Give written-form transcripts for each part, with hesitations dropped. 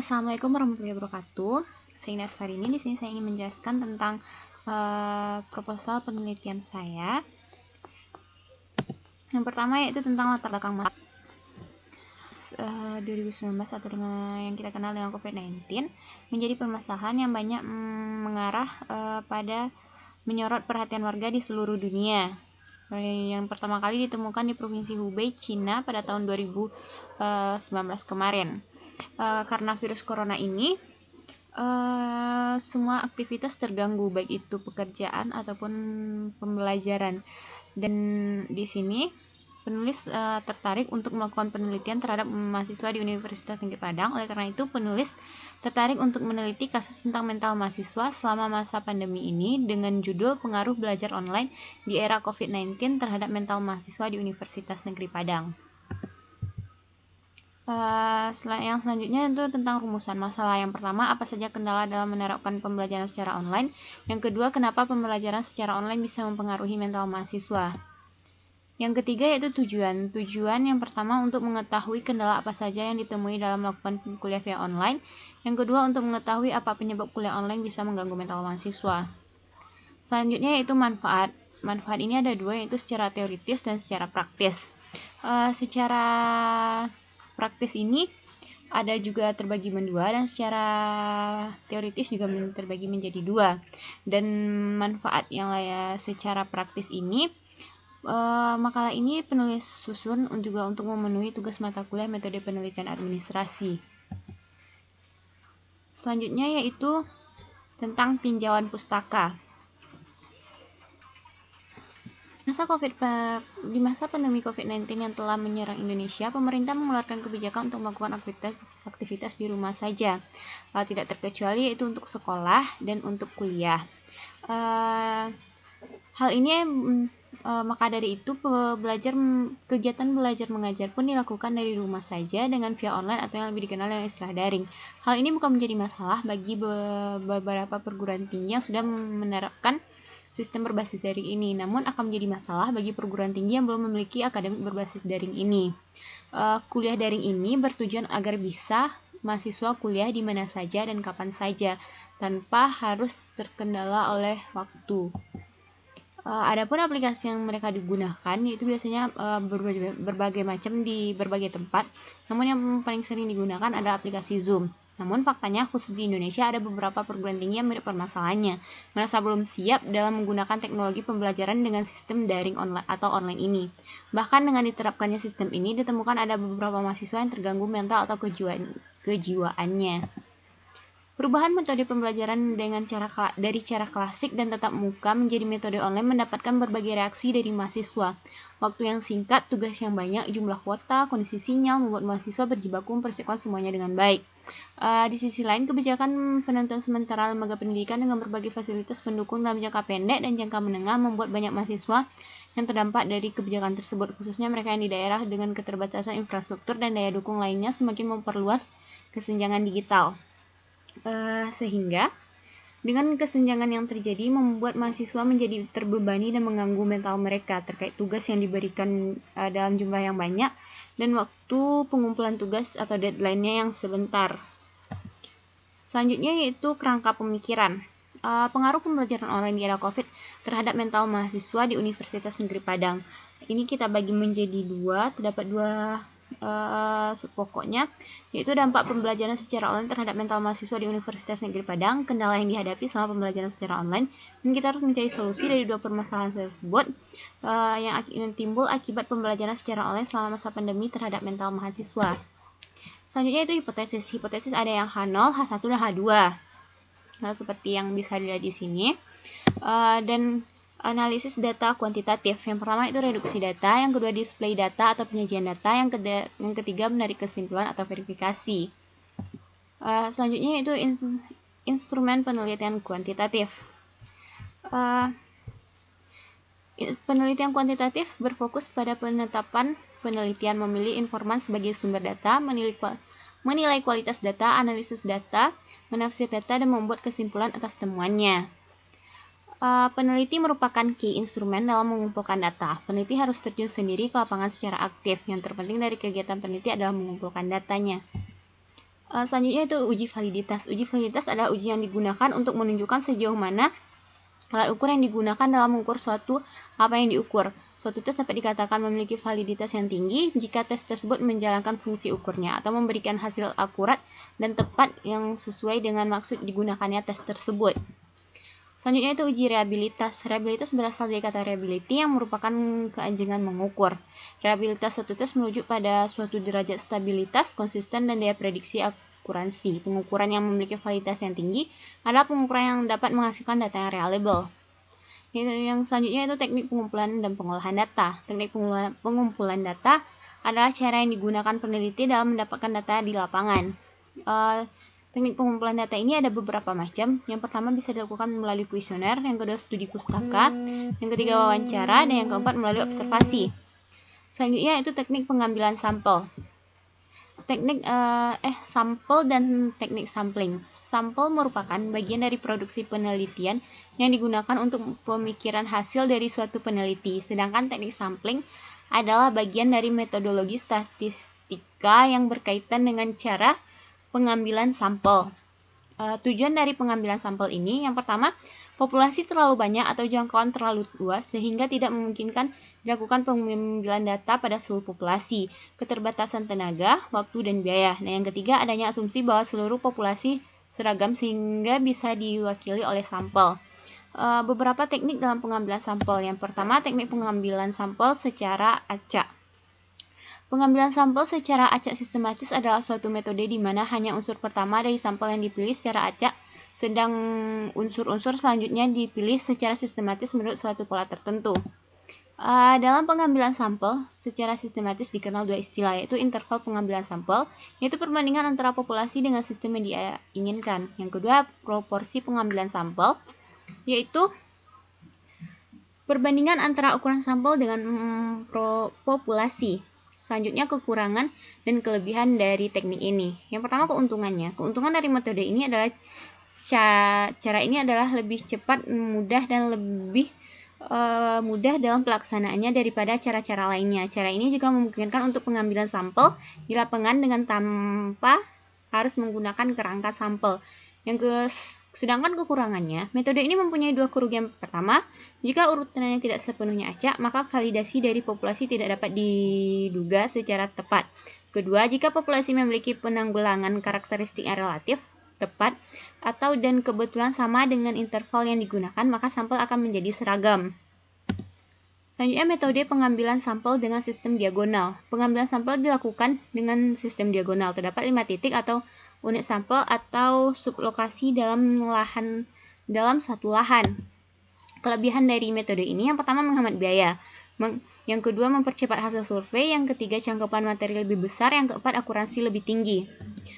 Assalamualaikum warahmatullahi wabarakatuh. Saya Ines Farini. Di sini saya ingin menjelaskan tentang proposal penelitian saya. Yang pertama yaitu tentang latar belakang 2019 atau dengan yang kita kenal dengan COVID-19 menjadi permasalahan yang banyak mengarah pada menyorot perhatian warga di seluruh dunia. Yang pertama kali ditemukan di Provinsi Hubei, Cina pada tahun 2019 kemarin. Karena virus corona ini, semua aktivitas terganggu, baik itu pekerjaan ataupun pembelajaran. Dan di sini penulis tertarik untuk melakukan penelitian terhadap mahasiswa di Universitas Negeri Padang. Oleh karena itu, penulis tertarik untuk meneliti kasus tentang mental mahasiswa selama masa pandemi ini dengan judul Pengaruh Belajar Online di Era COVID-19 terhadap Mental Mahasiswa di Universitas Negeri Padang. Yang selanjutnya itu tentang rumusan masalah. Yang pertama, apa saja kendala dalam menerapkan pembelajaran secara online? Yang kedua, kenapa pembelajaran secara online bisa mempengaruhi mental mahasiswa? Yang ketiga yaitu tujuan. Tujuan yang pertama untuk mengetahui kendala apa saja yang ditemui dalam melakukan kuliah via online. Yang kedua untuk mengetahui apa penyebab kuliah online bisa mengganggu mental mahasiswa. Selanjutnya yaitu manfaat. Manfaat ini ada dua, yaitu secara teoritis dan secara praktis. Secara praktis ini ada juga terbagi mendua, dan secara teoritis juga terbagi menjadi dua. Dan manfaat yang secara praktis ini, makalah ini penulis susun juga untuk memenuhi tugas mata kuliah metode penelitian administrasi. Selanjutnya yaitu tentang tinjauan pustaka. Di masa pandemi COVID-19 yang telah menyerang Indonesia, pemerintah mengeluarkan kebijakan untuk melakukan aktivitas di rumah saja, tidak terkecuali yaitu untuk sekolah dan untuk kuliah. Hal ini maka dari itu kegiatan belajar mengajar pun dilakukan dari rumah saja dengan via online atau yang lebih dikenal dengan istilah daring. Hal ini bukan menjadi masalah bagi beberapa perguruan tinggi yang sudah menerapkan sistem berbasis daring ini, namun akan menjadi masalah bagi perguruan tinggi yang belum memiliki akademik berbasis daring ini. Kuliah daring ini bertujuan agar bisa mahasiswa kuliah di mana saja dan kapan saja tanpa harus terkendala oleh waktu. Adapun aplikasi yang mereka digunakan yaitu biasanya berbagai macam di berbagai tempat, namun yang paling sering digunakan adalah aplikasi Zoom. Namun faktanya khusus di Indonesia ada beberapa perguruan tinggi yang mirip permasalahannya, merasa belum siap dalam menggunakan teknologi pembelajaran dengan sistem daring online atau online ini. Bahkan dengan diterapkannya sistem ini, ditemukan ada beberapa mahasiswa yang terganggu mental atau kejiwaannya. Perubahan metode pembelajaran dari cara klasik dan tatap muka menjadi metode online mendapatkan berbagai reaksi dari mahasiswa. Waktu yang singkat, tugas yang banyak, jumlah kuota, kondisi sinyal membuat mahasiswa berjibaku mempersiapkan semuanya dengan baik. Di sisi lain, kebijakan penentuan sementara lembaga pendidikan dengan berbagai fasilitas pendukung dalam jangka pendek dan jangka menengah membuat banyak mahasiswa yang terdampak dari kebijakan tersebut, khususnya mereka yang di daerah dengan keterbatasan infrastruktur dan daya dukung lainnya, semakin memperluas kesenjangan digital. Sehingga dengan kesenjangan yang terjadi membuat mahasiswa menjadi terbebani dan mengganggu mental mereka terkait tugas yang diberikan dalam jumlah yang banyak dan waktu pengumpulan tugas atau deadline-nya yang sebentar. Selanjutnya yaitu kerangka pemikiran. Pengaruh pembelajaran online di era COVID terhadap mental mahasiswa di Universitas Negeri Padang. Ini kita bagi menjadi dua, terdapat dua pokoknya, yaitu dampak pembelajaran secara online terhadap mental mahasiswa di Universitas Negeri Padang, kendala yang dihadapi selama pembelajaran secara online, dan kita harus mencari solusi dari dua permasalahan tersebut yang timbul akibat pembelajaran secara online selama masa pandemi terhadap mental mahasiswa. Selanjutnya itu hipotesis. Hipotesis ada yang H0, H1, dan H2. Nah, seperti yang bisa dilihat di sini. Dan analisis data kuantitatif. Yang pertama itu reduksi data, yang kedua display data atau penyajian data, yang ketiga menarik kesimpulan atau verifikasi. Selanjutnya itu instrumen penelitian kuantitatif. Penelitian kuantitatif berfokus pada penetapan penelitian, memilih informan sebagai sumber data, menilai kualitas data, analisis data, menafsir data, dan membuat kesimpulan atas temuannya. Peneliti merupakan key instrumen dalam mengumpulkan data. Peneliti harus terjun sendiri ke lapangan secara aktif. Yang terpenting dari kegiatan peneliti adalah mengumpulkan datanya. Selanjutnya itu uji validitas. Uji validitas adalah uji yang digunakan untuk menunjukkan sejauh mana alat ukur yang digunakan dalam mengukur suatu apa yang diukur. Suatu tes dapat dikatakan memiliki validitas yang tinggi jika tes tersebut menjalankan fungsi ukurnya atau memberikan hasil akurat dan tepat yang sesuai dengan maksud digunakannya tes tersebut. Selanjutnya itu uji reliabilitas. Reliabilitas berasal dari kata reliability yang merupakan keajengan mengukur. Reliabilitas suatu tes merujuk pada suatu derajat stabilitas, konsisten, dan daya prediksi akuransi. Pengukuran yang memiliki validitas yang tinggi adalah pengukuran yang dapat menghasilkan data yang reliable. Yang selanjutnya itu teknik pengumpulan dan pengolahan data. Teknik pengumpulan data adalah cara yang digunakan peneliti dalam mendapatkan data di lapangan. Teknik pengumpulan data ini ada beberapa macam. Yang pertama bisa dilakukan melalui kuesioner, yang kedua studi pustaka, yang ketiga wawancara, dan yang keempat melalui observasi. Selanjutnya itu teknik pengambilan sampel. Teknik sampel dan teknik sampling. Sampel merupakan bagian dari produksi penelitian yang digunakan untuk pemikiran hasil dari suatu peneliti. Sedangkan teknik sampling adalah bagian dari metodologi statistika yang berkaitan dengan cara pengambilan sampel. Tujuan dari pengambilan sampel ini, yang pertama, populasi terlalu banyak atau jangkauan terlalu luas sehingga tidak memungkinkan dilakukan pengambilan data pada seluruh populasi, keterbatasan tenaga, waktu, dan biaya. Nah, yang ketiga, adanya asumsi bahwa seluruh populasi seragam sehingga bisa diwakili oleh sampel. Beberapa teknik dalam pengambilan sampel. Yang pertama, teknik pengambilan sampel secara acak. Pengambilan sampel secara acak sistematis adalah suatu metode di mana hanya unsur pertama dari sampel yang dipilih secara acak, sedang unsur-unsur selanjutnya dipilih secara sistematis menurut suatu pola tertentu. Dalam pengambilan sampel secara sistematis dikenal dua istilah, yaitu interval pengambilan sampel, yaitu perbandingan antara populasi dengan sistem yang diinginkan. Yang kedua, proporsi pengambilan sampel, yaitu perbandingan antara ukuran sampel dengan populasi. Selanjutnya, kekurangan dan kelebihan dari teknik ini. Yang pertama, keuntungannya. Keuntungan dari metode ini adalah cara ini adalah lebih cepat, mudah, dan lebih mudah dalam pelaksanaannya daripada cara-cara lainnya. Cara ini juga memungkinkan untuk pengambilan sampel di lapangan dengan tanpa harus menggunakan kerangka sampel. Sedangkan kekurangannya, metode ini mempunyai dua kerugian. Pertama, jika urutannya tidak sepenuhnya acak, maka validasi dari populasi tidak dapat diduga secara tepat. Kedua, jika populasi memiliki penanggulangan karakteristik yang relatif tepat dan kebetulan sama dengan interval yang digunakan, maka sampel akan menjadi seragam. Selanjutnya, metode pengambilan sampel dengan sistem diagonal. Pengambilan sampel dilakukan dengan sistem diagonal. Terdapat 5 titik atau unit sampel atau sublokasi dalam satu lahan. Kelebihan dari metode ini, yang pertama menghemat biaya, yang kedua mempercepat hasil survei, yang ketiga cakupan materi lebih besar, yang keempat akurasi lebih tinggi.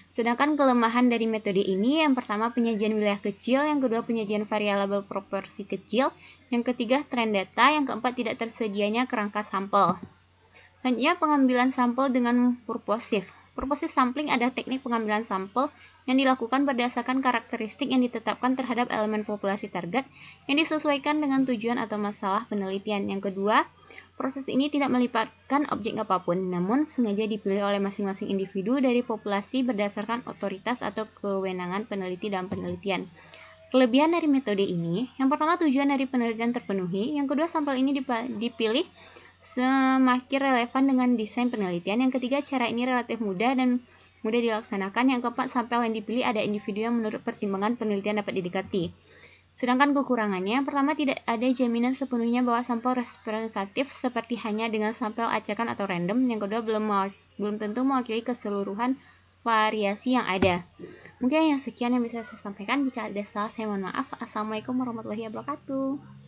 Sedangkan kelemahan dari metode ini, yang pertama penyajian wilayah kecil, yang kedua penyajian variabel proporsi kecil, yang ketiga tren data, yang keempat tidak tersedianya kerangka sampel. Selanjutnya pengambilan sampel dengan purposive. Purposive sampling adalah teknik pengambilan sampel yang dilakukan berdasarkan karakteristik yang ditetapkan terhadap elemen populasi target yang disesuaikan dengan tujuan atau masalah penelitian. Yang kedua, proses ini tidak melibatkan objek apapun, namun sengaja dipilih oleh masing-masing individu dari populasi berdasarkan otoritas atau kewenangan peneliti dalam penelitian. Kelebihan dari metode ini, yang pertama tujuan dari penelitian terpenuhi, yang kedua sampel ini dipilih semakin relevan dengan desain penelitian, yang ketiga cara ini relatif mudah dilaksanakan, yang keempat sampel yang dipilih ada individu yang menurut pertimbangan penelitian dapat didekati. Sedangkan kekurangannya, yang pertama tidak ada jaminan sepenuhnya bahwa sampel representatif seperti hanya dengan sampel acakan atau random, yang kedua belum tentu mewakili keseluruhan variasi yang ada. Mungkin yang sekian yang bisa saya sampaikan. Jika ada salah, saya mohon maaf. Assalamualaikum warahmatullahi wabarakatuh.